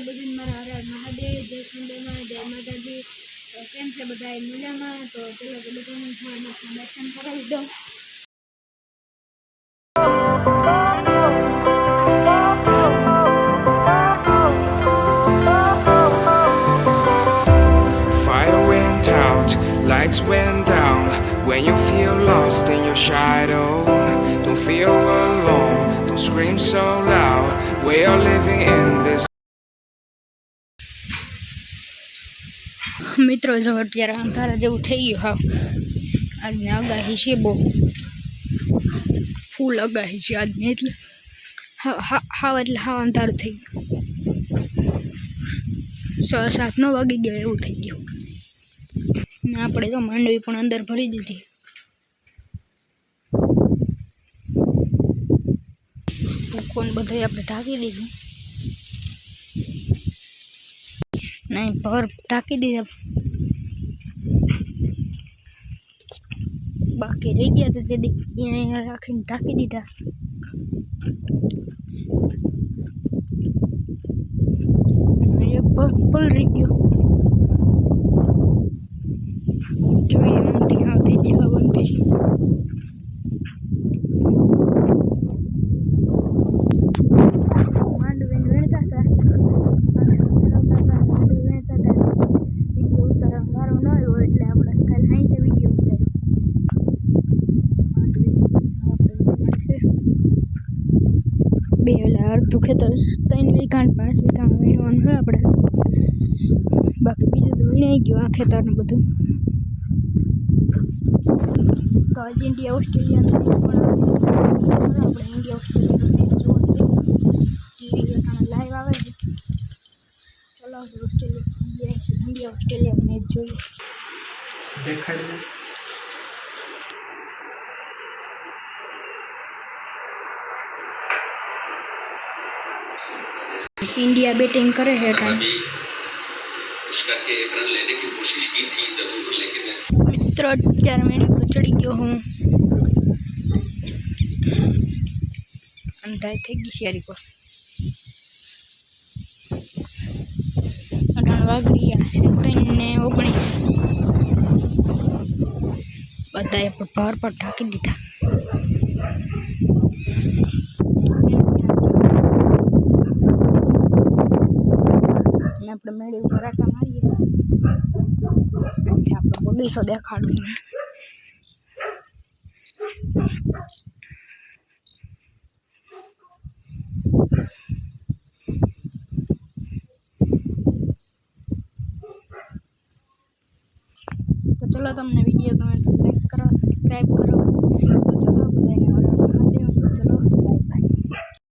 બધાને મારા હર હર મહાદેવ, જય સુંદરમાં, જય માતાજી। તો કેમ છે બધા મજામાં? તો ચલો કે બધાને થોડા દર્શન કરાવી દઉં। Fire went out, lights went down. When you feel lost in your shadow, don't feel alone, don't scream so loud. We are living in this. મિત્રો જો અત્યારે અંધારા જેવું થઈ ગયું હાવ આજની આગાહી છે બહુ ફૂલ આગાહી છે આજની એટલે હાવ અંધારું થઈ ગયું 6-7-9 વાગી ગયા એવું થઈ ગયું ને આપણે જો માંડવી પણ અંદર ભરી દીધી કોણ બધું આપણે ઢાંકી દીધું નહીં ભર ઢાંકી દીધા બાકી રહી ગયા તો તે અહીંયા રાખીને ઢાંકી દીધા એક પલ રહી ગયો જોઈ ઊંધી આવતી ગયા બનતી માંડવીને વેણતા હતા માંડવી વેણતા હતા વિડીયો ઉતારવા વારો ન આવ્યો એટલે આપણે કાલે સાંજે વિડીયો ઉતાર્યો બે ઓલા અડધું ખેતર 3 વીઘા 5 વીઘા વીણવાનું હોય આપણે બાકી બીજું તો વીણાઈ ગયું આ ખેતરનું બધું તો આજે ઇન્ડિયા ઓસ્ટ્રેલિયાનો મેચ પણ આપણે ઇન્ડિયા ઓસ્ટ્રેલિયાનો મેચ જોવો જોઈએ ટીવી પર લાઈવ આવે છે ચલો ઇન્ડિયા ઓસ્ટ્રેલિયા મેચ જોઈએ દેખાડી इंडिया बैटिंग करे है टाइम मित्र यार मैं तो चढ़ी गयो हूँ अंधाई थी गई शेरी को 18 वागी 19 बताए पर बार पर ढाकी दीधा આપણે મેળી ઉપર આટા મારીએ એટલે આપણે બગીચો દેખાડું તમને તો ચલો તમને વિડીયો ગમે તો લાઈક કરો સબસ્ક્રાઈબ કરો તો ચલો